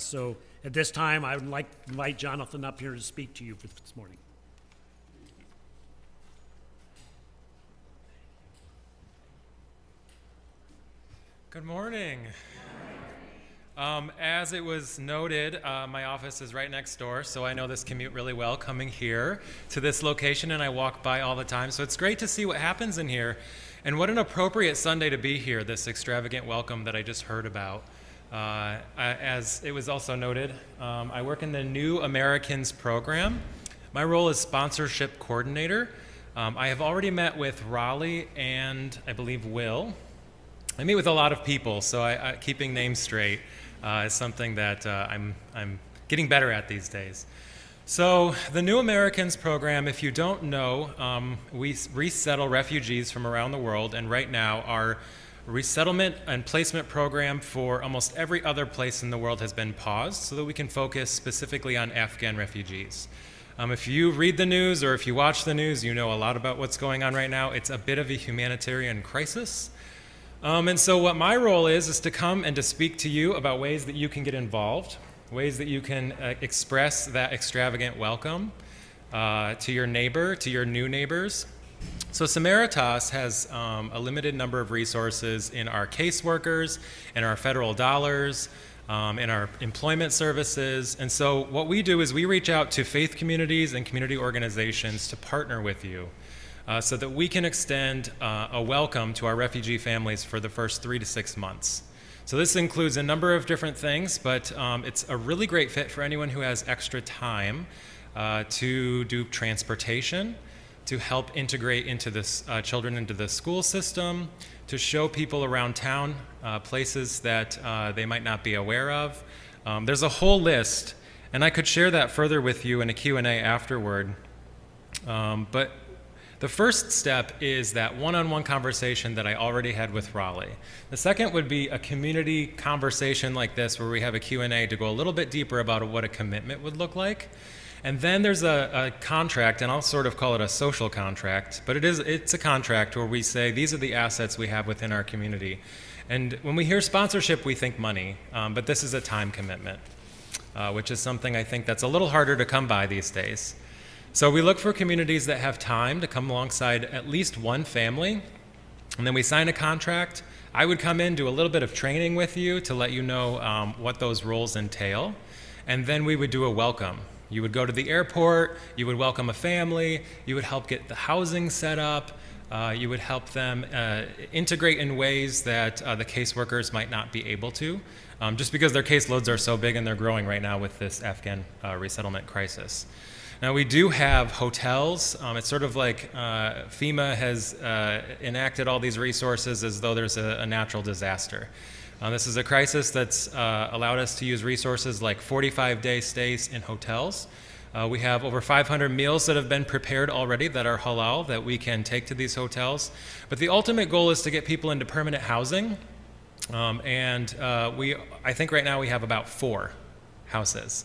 So at this time, I would like to invite Jonathon up here to speak to you for this morning. Good morning. As it was noted, my office is right next door, so I know this commute really well coming here to this location, and I walk by all the time. So it's great to see what happens in here. And what an appropriate Sunday to be here, this extravagant welcome that I just heard about. As it was also noted, I work in the New Americans program. My role is sponsorship coordinator. I have already met with Raleigh and I believe Will. I meet with a lot of people, so keeping names straight is something that I'm getting better at these days. So the New Americans program, if you don't know, we resettle refugees from around the world, and right now our resettlement and placement program for almost every other place in the world has been paused so that we can focus specifically on Afghan refugees. If you read the news or if you watch the news, you know a lot about what's going on right now. It's a bit of a humanitarian crisis. And so what my role is to come and to speak to you about ways that you can get involved, ways that you can express that extravagant welcome to your neighbor, to your new neighbors. So Samaritas has a limited number of resources in our caseworkers, in our federal dollars, in our employment services. And so what we do is we reach out to faith communities and community organizations to partner with you so that we can extend a welcome to our refugee families for the first 3 to 6 months. So this includes a number of different things, but it's a really great fit for anyone who has extra time to do transportation, to help integrate into this children into the school system, to show people around town places that they might not be aware of. There's a whole list, and I could share that further with you in a Q&A afterward. But the first step is that one-on-one conversation that I already had with Raleigh. The second would be a community conversation like this where we have a Q&A to go a little bit deeper about what a commitment would look like. And then there's a contract, and I'll sort of call it a social contract, but it's a contract where we say these are the assets we have within our community. And when we hear sponsorship, we think money, but this is a time commitment, which is something I think that's a little harder to come by these days. So we look for communities that have time to come alongside at least one family, and then we sign a contract. I would come in, do a little bit of training with you to let you know what those roles entail, and then we would do a welcome. You would go to the airport, you would welcome a family, you would help get the housing set up, you would help them integrate in ways that the caseworkers might not be able to, just because their caseloads are so big and they're growing right now with this Afghan resettlement crisis. Now we do have hotels. It's sort of like FEMA has enacted all these resources as though there's a natural disaster. This is a crisis that's allowed us to use resources like 45-day stays in hotels. We have over 500 meals that have been prepared already that are halal that we can take to these hotels. But the ultimate goal is to get people into permanent housing. I think right now we have about 4 houses.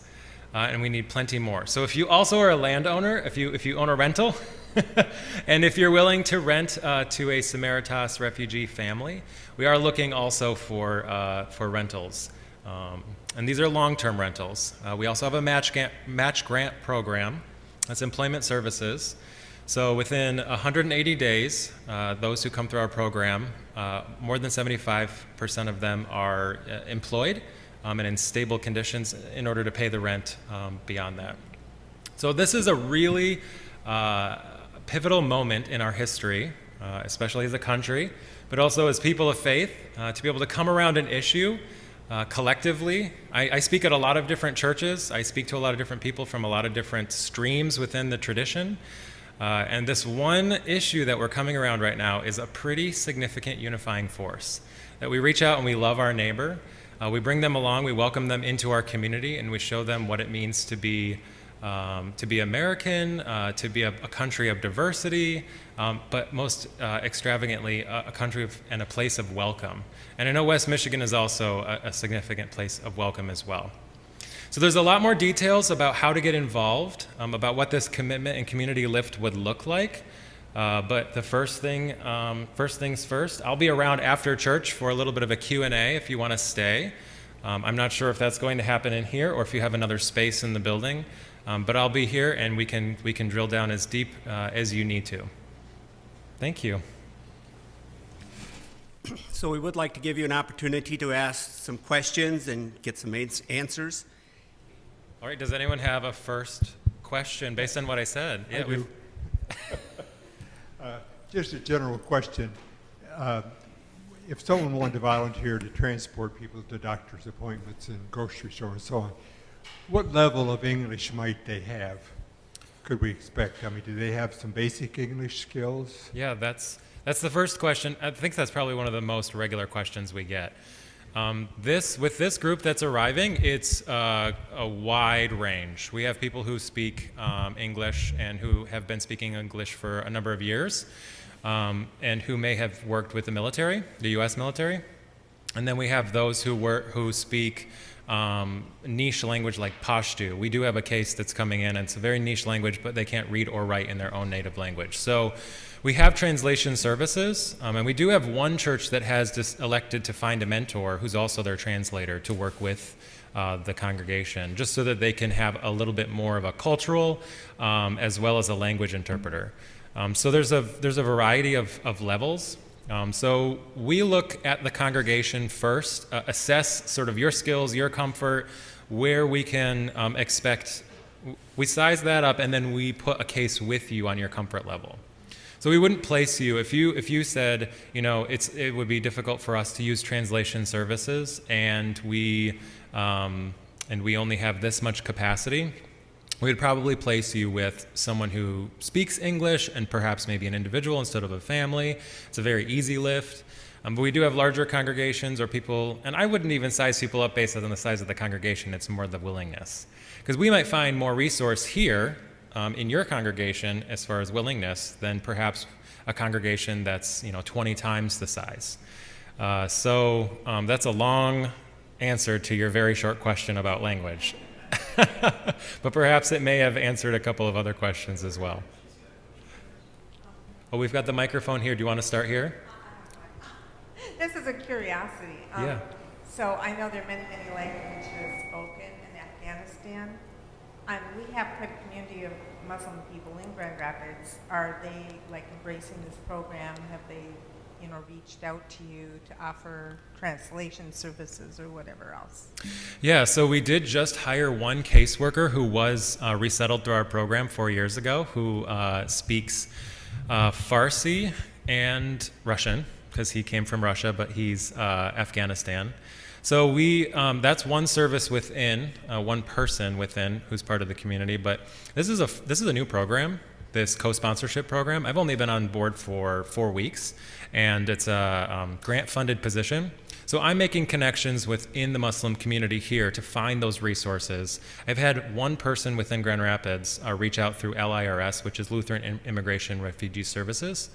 And we need plenty more. So if you also are a landowner, if you own a rental, and if you're willing to rent to a Samaritas refugee family, we are looking also for rentals. And these are long-term rentals. We also have a match grant program. That's employment services. So within 180 days, those who come through our program, more than 75% of them are employed and in stable conditions in order to pay the rent beyond that. So this is a really pivotal moment in our history, especially as a country, but also as people of faith, to be able to come around an issue collectively. I speak at a lot of different churches. I speak to a lot of different people from a lot of different streams within the tradition. And this one issue that we're coming around right now is a pretty significant unifying force, that we reach out and we love our neighbor. We bring them along, we welcome them into our community, and we show them what it means to be American, to be a country of diversity, but most extravagantly, a country and a place of welcome. And I know West Michigan is also a significant place of welcome as well. So there's a lot more details about how to get involved, about what this commitment and community lift would look like. But the first things first, I'll be around after church for a little bit of a Q&A if you want to stay. I'm not sure if that's going to happen in here or if you have another space in the building, but I'll be here and we can drill down as deep as you need to. Thank you. So we would like to give you an opportunity to ask some questions and get some answers. All right, does anyone have a first question based on what I said? I do. Just a general question. If someone wanted to volunteer to transport people to doctor's appointments and grocery store and so on, what level of English might they have? Could we expect? I mean, do they have some basic English skills? Yeah, that's the first question. I think that's probably one of the most regular questions we get. With this group that's arriving, it's a wide range. We have people who speak English and who have been speaking English for a number of years, and who may have worked with the military, the U.S. military. And then we have those who speak niche language like Pashto. We do have a case that's coming in, and it's a very niche language, but they can't read or write in their own native language. So we have translation services, and we do have one church that has elected to find a mentor who's also their translator to work with the congregation, just so that they can have a little bit more of a cultural as well as a language interpreter. So there's a variety of levels. So we look at the congregation first, assess sort of your skills, your comfort, where we can expect. We size that up, and then we put a case with you on your comfort level. So we wouldn't place you if you said, it would be difficult for us to use translation services, and we only have this much capacity. We would probably place you with someone who speaks English and perhaps maybe an individual instead of a family. It's a very easy lift. But we do have larger congregations or people, and I wouldn't even size people up based on the size of the congregation. It's more the willingness. Because we might find more resource here in your congregation as far as willingness than perhaps a congregation that's 20 times the size. So that's a long answer to your very short question about language. But perhaps it may have answered a couple of other questions as well. Oh, we've got the microphone here. Do you want to start here? This is a curiosity. Yeah. So I know there are many languages spoken in Afghanistan. We have quite a community of Muslim people in Grand Rapids. Are they embracing this program? Have they, reached out to you to offer translation services or whatever else? Yeah, so we did just hire one caseworker who was resettled through our program 4 years ago, who speaks Farsi and Russian, because he came from Russia, but he's Afghanistan. So that's one service within, one person within who's part of the community. But this is a new program, this co-sponsorship program. I've only been on board for 4 weeks, and it's a grant-funded position. So I'm making connections within the Muslim community here to find those resources. I've had one person within Grand Rapids reach out through LIRS, which is Lutheran Immigration Refugee Services,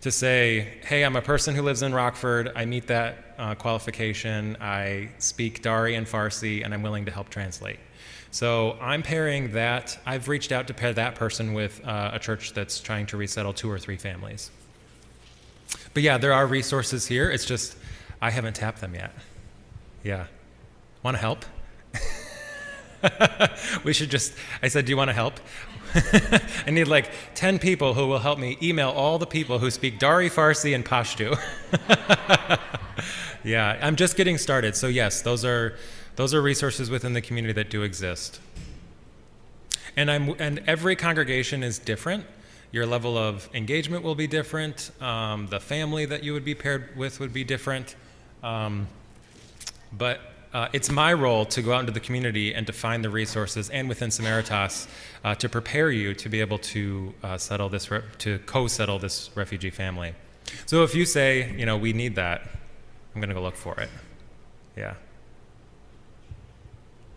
to say, hey, I'm a person who lives in Rockford. I meet that qualification. I speak Dari and Farsi, and I'm willing to help translate. So I'm pairing that. I've reached out to pair that person with a church that's trying to resettle 2 or 3 families. But yeah, there are resources here. It's just I haven't tapped them yet. Yeah. Want to help? I said, do you want to help? I need 10 people who will help me email all the people who speak Dari, Farsi, and Pashto. Yeah, I'm just getting started. So yes, those are resources within the community that do exist. And every congregation is different. Your level of engagement will be different. The family that you would be paired with would be different. But it's my role to go out into the community and to find the resources, and within Samaritas, to prepare you to be able to to co-settle this refugee family. So if you say, we need that, I'm going to go look for it. Yeah.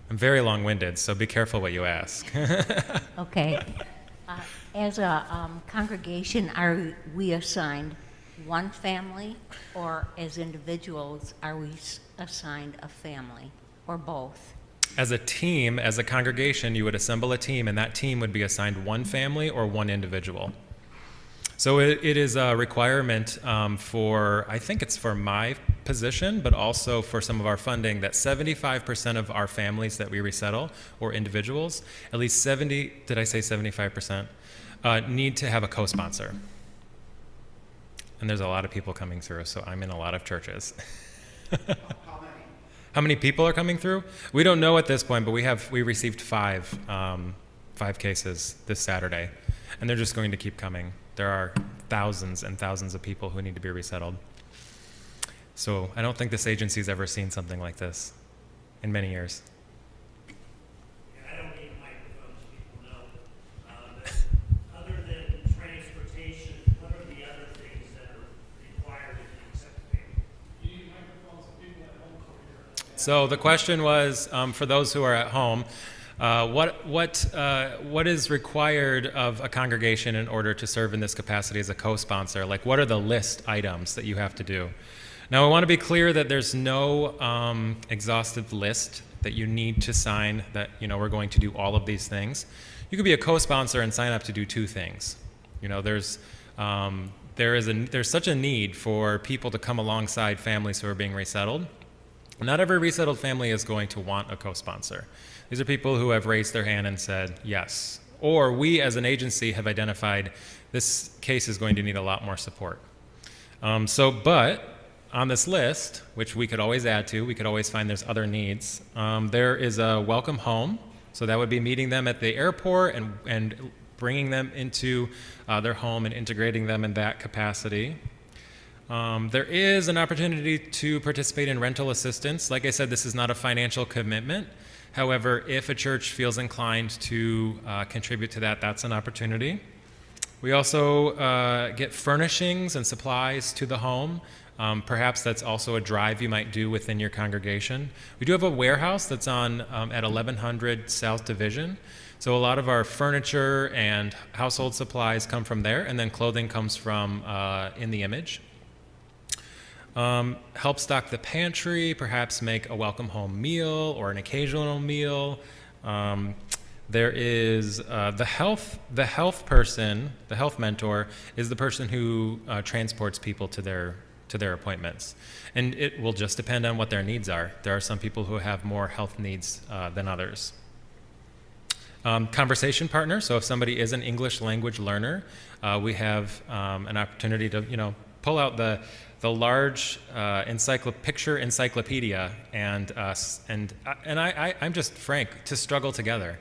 I'm very long-winded, so be careful what you ask. Okay. As a congregation, are we assigned one family, or as individuals, are we assigned a family, or both? As a team, as a congregation, you would assemble a team, and that team would be assigned one family or one individual. So it is a requirement for, I think it's for my position, but also for some of our funding, that 75% of our families that we resettle, or individuals, at least 70, did I say 75%, need to have a co-sponsor. And there's a lot of people coming through, so I'm in a lot of churches. How many people are coming through? We don't know at this point, but we received five cases this Saturday, and they're just going to keep coming. There are thousands and thousands of people who need to be resettled. So I don't think this agency's ever seen something like this in many years. Yeah, I don't need a microphone so people know. But other than transportation, what are the other things that are required to accept payment? You need microphones so people at home can hear. So the question was, for those who are at home, what is required of a congregation in order to serve in this capacity as a co-sponsor? Like, what are the list items that you have to do? Now, I want to be clear that there's no exhaustive list that you need to sign that, we're going to do all of these things. You could be a co-sponsor and sign up to do two things. There's such a need for people to come alongside families who are being resettled. Not every resettled family is going to want a co-sponsor. These are people who have raised their hand and said yes. Or we as an agency have identified this case is going to need a lot more support. But on this list, which we could always add to, we could always find there's other needs, there is a welcome home. So that would be meeting them at the airport and bringing them into their home and integrating them in that capacity. There is an opportunity to participate in rental assistance. Like I said, this is not a financial commitment. However, if a church feels inclined to contribute to that, that's an opportunity. We also get furnishings and supplies to the home. Perhaps that's also a drive you might do within your congregation. We do have a warehouse that's on at 1100 South Division. So a lot of our furniture and household supplies come from there, and then clothing comes from In the Image. Help stock the pantry, perhaps make a welcome home meal or an occasional meal. There is the health person, the health mentor, is the person who transports people to their appointments. And it will just depend on what their needs are. There are some people who have more health needs than others. Conversation partner, so if somebody is an English language learner, we have an opportunity to, pull out the large picture encyclopedia and I'm just frank, to struggle together,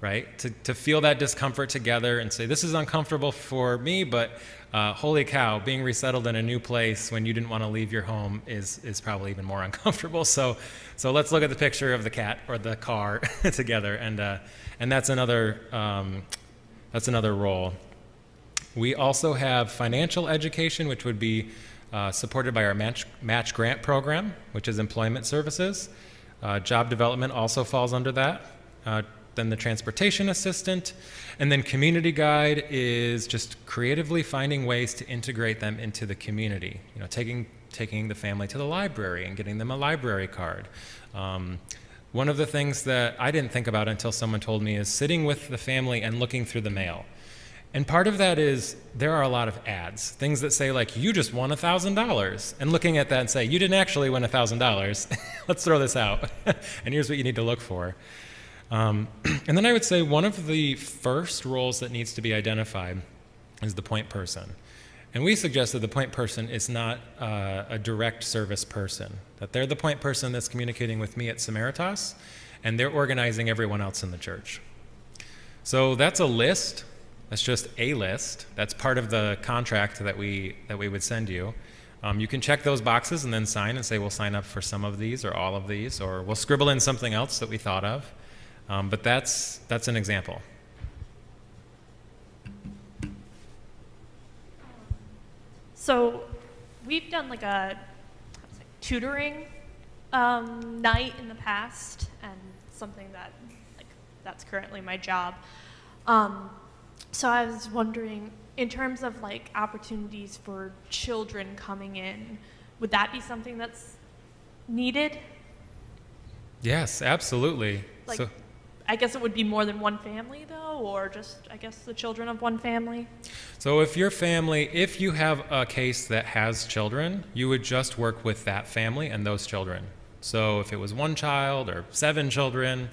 right? To feel that discomfort together and say, this is uncomfortable for me, but holy cow, being resettled in a new place when you didn't want to leave your home is probably even more uncomfortable. So let's look at the picture of the cat or the car together, and that's another role. We also have financial education, which would be supported by our match grant program, which is employment services. Job development also falls under that. Then the transportation assistant, and then community guide is just creatively finding ways to integrate them into the community. Taking the family to the library and getting them a library card. One of the things that I didn't think about until someone told me is sitting with the family and looking through the mail. And part of that is there are a lot of ads, things that say like, you just won $1,000, and looking at that and say, you didn't actually win $1,000. Let's throw this out. And here's what you need to look for. And then I would say one of the first roles that needs to be identified is the point person. And we suggest that the point person is not a direct service person, that they're the point person that's communicating with me at Samaritas, and they're organizing everyone else in the church. So that's a list. That's just a list. That's part of the contract that we would send you. You can check those boxes and then sign and say, we'll sign up for some of these or all of these, or we'll scribble in something else that we thought of. But that's an example. So we've done like a tutoring night in the past, and something that's currently my job. So I was wondering, in terms of like opportunities for children coming in, would that be something that's needed? Yes, absolutely. I guess it would be more than one family though, or just, I guess, the children of one family? So if you have a case that has children, you would just work with that family and those children. So if it was one child or 7 children,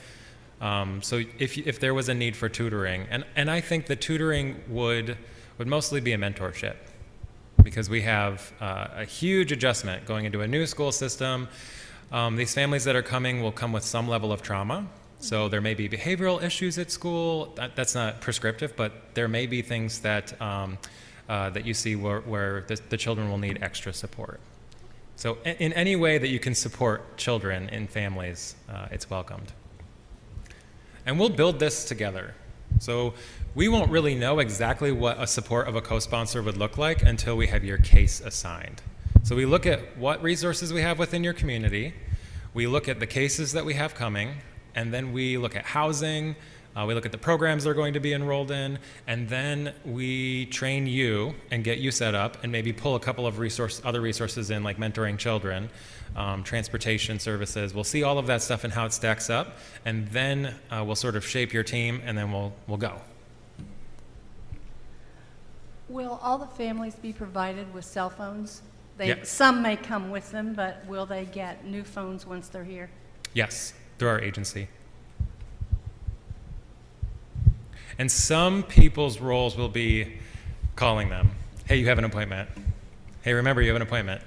so if there was a need for tutoring, and I think the tutoring would mostly be a mentorship, because we have a huge adjustment going into a new school system. These families that are coming will come with some level of trauma. So there may be behavioral issues at school. That's not prescriptive, but there may be things that that you see where the children will need extra support. So in any way that you can support children in families, it's welcomed. And we'll build this together. So we won't really know exactly what a support of a co-sponsor would look like until we have your case assigned. So we look at what resources we have within your community, we look at the cases that we have coming, and then we look at housing, we look at the programs they're going to be enrolled in, and then we train you and get you set up and maybe pull a couple of other resources in, like mentoring children, transportation services. We'll see all of that stuff and how it stacks up, and then we'll sort of shape your team, and then we'll go. Will all the families be provided with cell phones? Yeah. Some may come with them, but will they get new phones once they're here? Yes, through our agency. And some people's roles will be calling them. Hey, you have an appointment. Hey, remember, you have an appointment.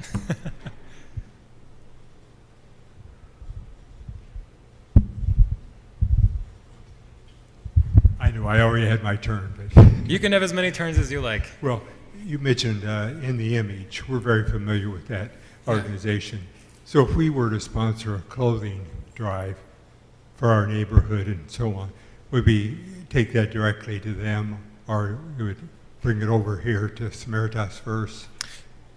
I know I already had my turn, but You can have as many turns as you like. well, you mentioned in the image, we're very familiar with that organization. So if we were to sponsor a clothing drive for our neighborhood and so on, would we take that directly to them, or we would bring it over here to Samaritas first?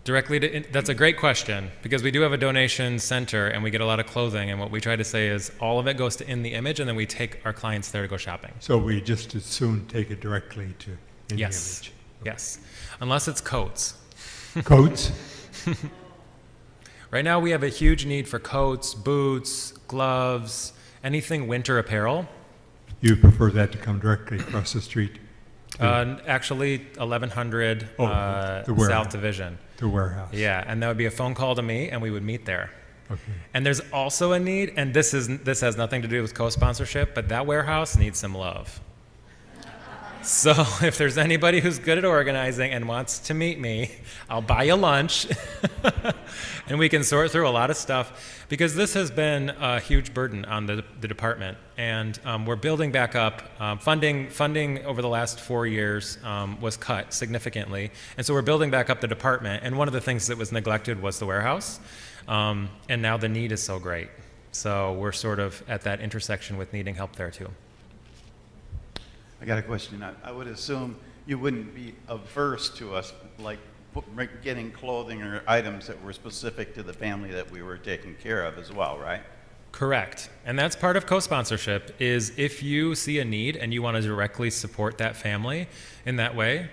That's a great question, because we do have a donation center and we get a lot of clothing, and what we try to say is all of it goes to In the Image, and then we take our clients there to go shopping. So we just as soon take it directly to In Yes. the Image. Yes. Unless it's coats. Coats? Right now we have a huge need for coats, boots, gloves, anything winter apparel. You prefer that to come directly across the street? Actually, 1100 the warehouse. South Division. The warehouse? Yeah, and that would be a phone call to me, and we would meet there. Okay. And there's also a need, and this has nothing to do with co-sponsorship, but that warehouse needs some love. So if there's anybody who's good at organizing and wants to meet me, I'll buy you lunch, and we can sort through a lot of stuff, because this has been a huge burden on the department, and we're building back up. Funding over the last 4 years was cut significantly, and so we're building back up the department, and one of the things that was neglected was the warehouse, and now the need is so great. So we're sort of at that intersection with needing help there too. I got a question. I would assume you wouldn't be averse to us, like, getting clothing or items that were specific to the family that we were taking care of as well, right? Correct. And that's part of co-sponsorship, is if you see a need and you want to directly support that family in that way,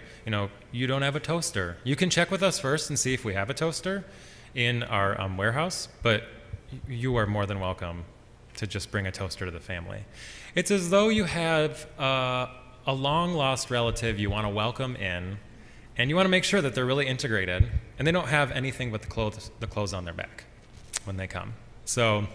you don't have a toaster. You can check with us first and see if we have a toaster in our warehouse, but you are more than welcome to just bring a toaster to the family. It's as though you have a long-lost relative you want to welcome in, and you want to make sure that they're really integrated, and they don't have anything but the clothes on their back when they come. So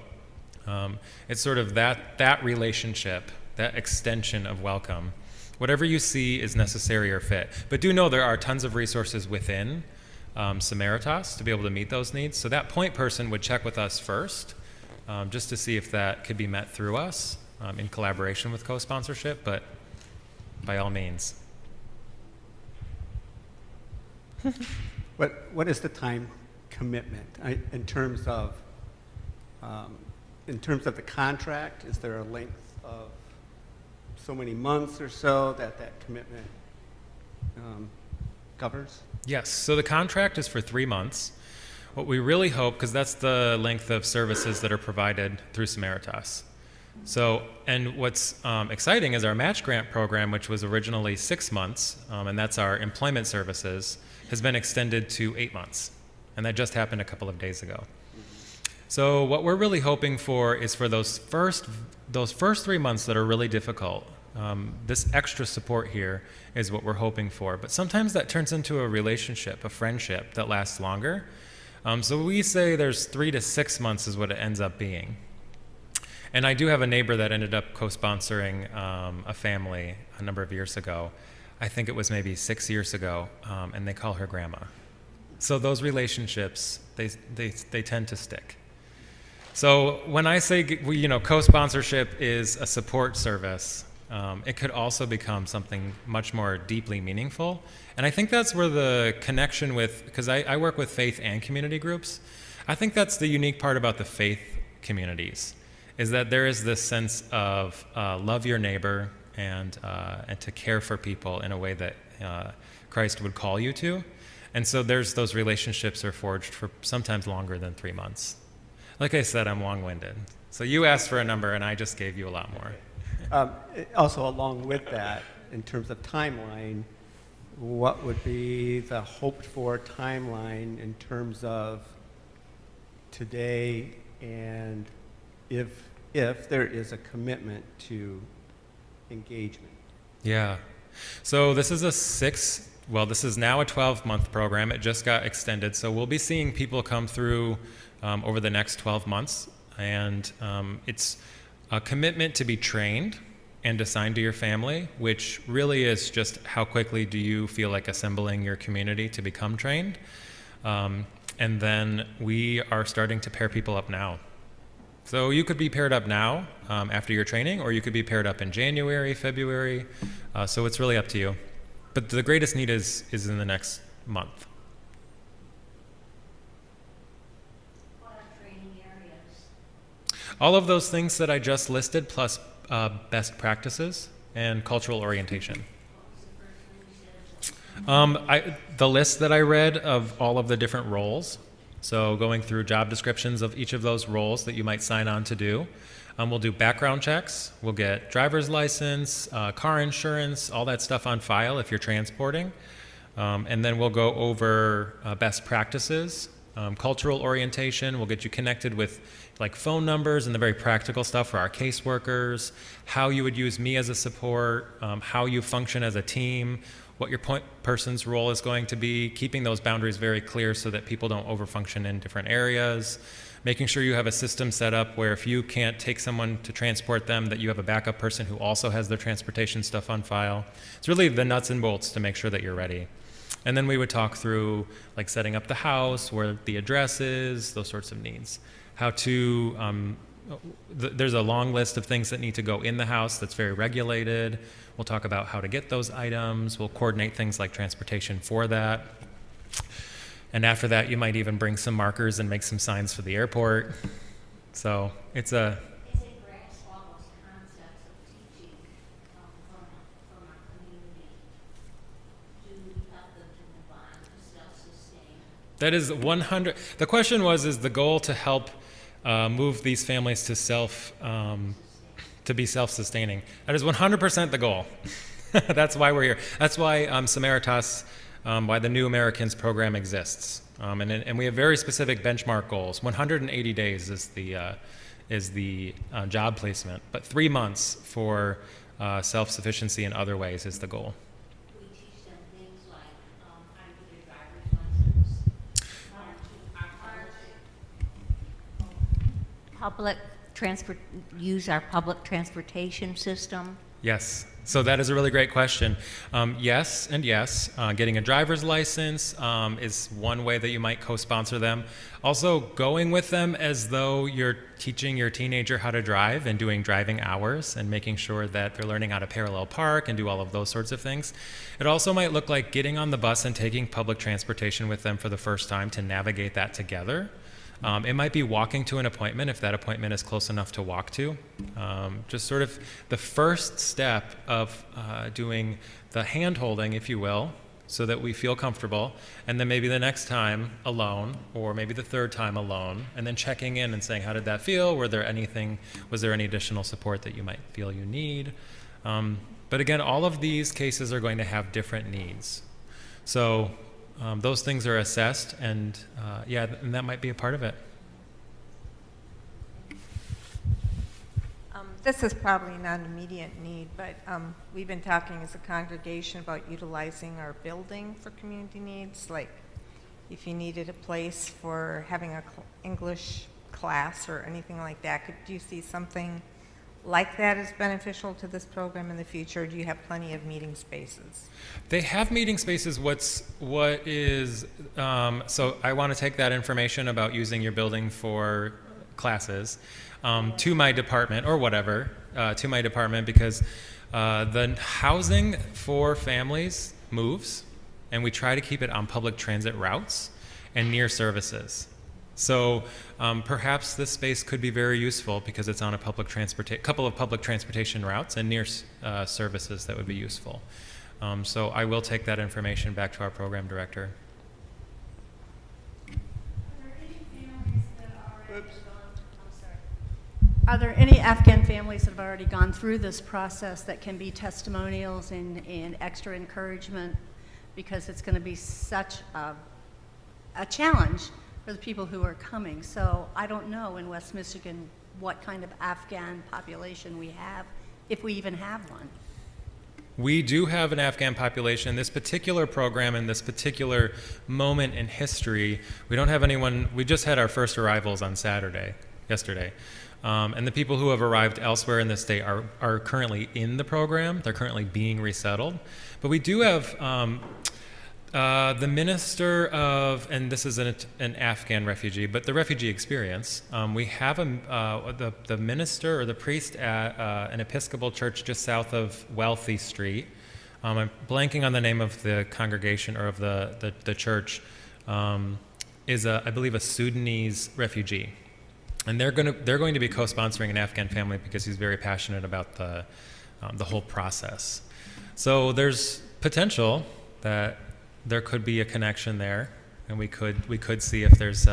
it's sort of that relationship, that extension of welcome. Whatever you see is necessary or fit. But do know there are tons of resources within Samaritas to be able to meet those needs. So that point person would check with us first, just to see if that could be met through us in collaboration with co-sponsorship, but by all means. What is the time commitment in terms of the contract? Is there a length of so many months or so that commitment covers? Yes, so the contract is for 3 months. What we really hope, because that's the length of services that are provided through Samaritas. So, and what's exciting is our match grant program, which was originally 6 months, and that's our employment services, has been extended to 8 months. And that just happened a couple of days ago. So what we're really hoping for is for those first 3 months that are really difficult, This extra support here is what we're hoping for. But sometimes that turns into a relationship, a friendship that lasts longer. So we say there's 3 to 6 months is what it ends up being. And I do have a neighbor that ended up co-sponsoring a family a number of years ago. I think it was maybe 6 years ago, and they call her grandma. So those relationships, they tend to stick. So when I say, co-sponsorship is a support service, it could also become something much more deeply meaningful. And I think that's where the connection with, because I work with faith and community groups, I think that's the unique part about the faith communities, is that there is this sense of love your neighbor and to care for people in a way that Christ would call you to. And so those relationships are forged for sometimes longer than 3 months. Like I said, I'm long-winded. So you asked for a number, and I just gave you a lot more. Also, along with that, in terms of timeline, what would be the hoped-for timeline in terms of today, and if there is a commitment to engagement? Yeah. So this is this is now a 12-month program. It just got extended. So we'll be seeing people come through over the next 12 months. And it's a commitment to be trained and assigned to your family, which really is just how quickly do you feel like assembling your community to become trained. And then we are starting to pair people up now. So you could be paired up now after your training, or you could be paired up in January, February. So it's really up to you. But the greatest need is in the next month. What are training areas? All of those things that I just listed, plus best practices and cultural orientation. The list that I read of all of the different roles, so going through job descriptions of each of those roles that you might sign on to do. We'll do background checks. We'll get driver's license, car insurance, all that stuff on file if you're transporting. And then we'll go over best practices, cultural orientation. We'll get you connected with like phone numbers and the very practical stuff for our caseworkers, how you would use me as a support, how you function as a team, what your point person's role is going to be, keeping those boundaries very clear so that people don't overfunction in different areas, making sure you have a system set up where if you can't take someone to transport them, that you have a backup person who also has their transportation stuff on file. It's really the nuts and bolts to make sure that you're ready. And then we would talk through like setting up the house, where the address is, those sorts of needs. How to, there's a long list of things that need to go in the house that's very regulated. We'll talk about how to get those items. We'll coordinate things like transportation for that. And after that, you might even bring some markers and make some signs for the airport. So it's a... As it grasps all those concepts of teaching from our community, do you help them to move on to self-sustain? That is 100. The question was, is the goal to help move these families to to be self-sustaining? That is 100% the goal. That's why we're here. That's why Samaritas, why the New Americans program exists. And we have very specific benchmark goals. 180 days is the job placement, but 3 months for self-sufficiency in other ways is the goal. We teach them things like how to get their driver's license, use our public transportation system. Yes. So that is a really great question. Yes and yes. Getting a driver's license is one way that you might co-sponsor them. Also, going with them as though you're teaching your teenager how to drive and doing driving hours and making sure that they're learning how to parallel park and do all of those sorts of things. It also might look like getting on the bus and taking public transportation with them for the first time to navigate that together. It might be walking to an appointment if that appointment is close enough to walk to. Just sort of the first step of doing the hand-holding, if you will, so that we feel comfortable, and then maybe the next time alone, or maybe the third time alone, and then checking in and saying, how did that feel? Was there any additional support that you might feel you need? But again, all of these cases are going to have different needs. So those things are assessed, and and that might be a part of it. This is probably not an immediate need, but we've been talking as a congregation about utilizing our building for community needs, like if you needed a place for having a English class or anything like that. Do you see something like that as beneficial to this program in the future? Or do you have plenty of meeting spaces? They have meeting spaces. So I want to take that information about using your building for classes to my department or whatever, to my department, because the housing for families moves, and we try to keep it on public transit routes and near services. So perhaps this space could be very useful because it's on a couple of public transportation routes and near services that would be useful. So I will take that information back to our program director. Are there any Afghan families that have already gone through this process that can be testimonials and extra encouragement, because it's going to be such a challenge for the people who are coming? So I don't know in West Michigan what kind of Afghan population we have, if we even have one. We do have an Afghan population. This particular program and this particular moment in history, we don't have anyone. We just had our first arrivals on yesterday. And the people who have arrived elsewhere in the state are currently in the program. They're currently being resettled. But we do have the minister of, and this is an Afghan refugee, but the refugee experience. We have the minister or the priest at an Episcopal church just south of Wealthy Street. I'm blanking on the name of the congregation or of the church. Is I believe a Sudanese refugee. And they're going to be co-sponsoring an Afghan family because he's very passionate about the whole process. So there's potential that there could be a connection there, and we could see if there's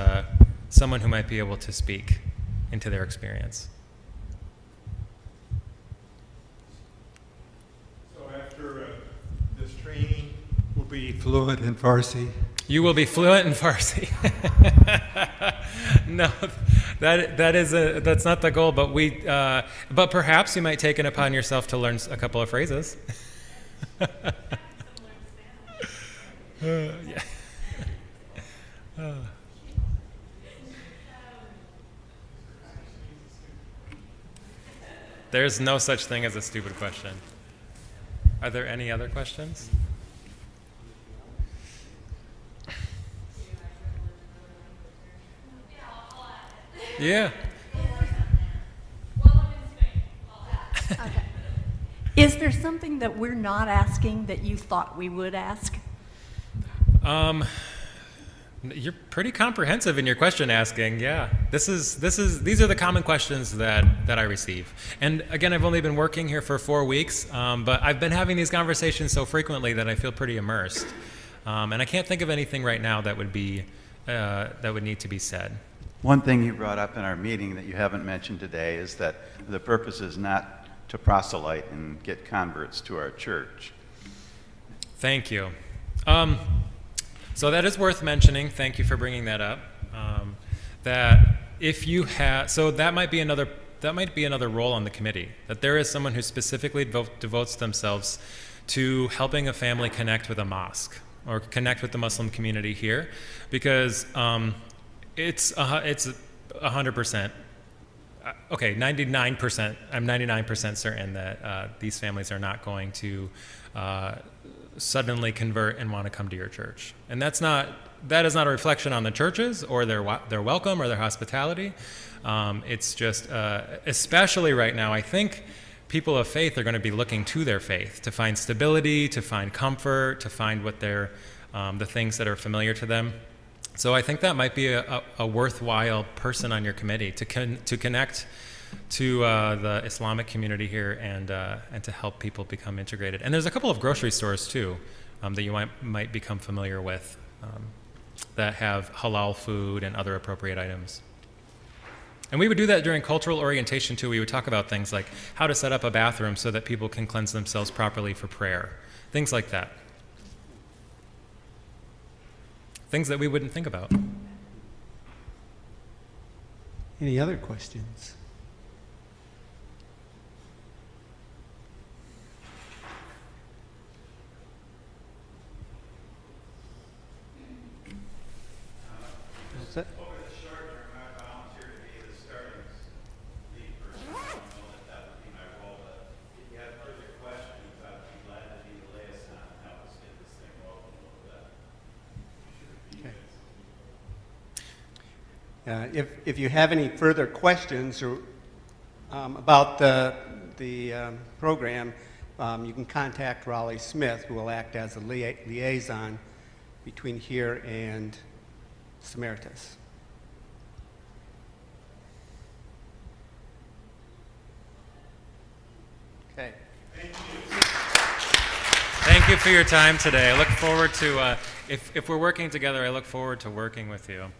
someone who might be able to speak into their experience. So after this training, we'll be fluent in Farsi. You will be fluent in Farsi. No, that's not the goal. But perhaps you might take it upon yourself to learn a couple of phrases. Yeah. There's no such thing as a stupid question. Are there any other questions? Yeah. Okay. Is there something that we're not asking that you thought we would ask? You're pretty comprehensive in your question asking. Yeah. These are the common questions that I receive. And again, I've only been working here for 4 weeks, but I've been having these conversations so frequently that I feel pretty immersed. And I can't think of anything right now that would need to be said. One thing you brought up in our meeting that you haven't mentioned today is that the purpose is not to proselyte and get converts to our church. Thank you. So that is worth mentioning. Thank you for bringing that up. That if you have, so that might be another role on the committee. That there is someone who specifically devotes themselves to helping a family connect with a mosque or connect with the Muslim community here, because it's 100%. Okay, 99%. I'm 99% certain that these families are not going to suddenly convert and want to come to your church, and that is not a reflection on the churches or their welcome or their hospitality. It's just, especially right now, I think people of faith are going to be looking to their faith to find stability, to find comfort, to find what the things that are familiar to them. So I think that might be a worthwhile person on your committee to connect to the Islamic community here and to help people become integrated. And there's a couple of grocery stores too that you might become familiar with that have halal food and other appropriate items. And we would do that during cultural orientation too. We would talk about things like how to set up a bathroom so that people can cleanse themselves properly for prayer, things like that. Things that we wouldn't think about. Any other questions? If you have any further questions or, about the program, you can contact Raleigh Smith, who will act as a liaison between here and Samaritas. Okay. Thank you for your time today. I look forward to, if we're working together, I look forward to working with you.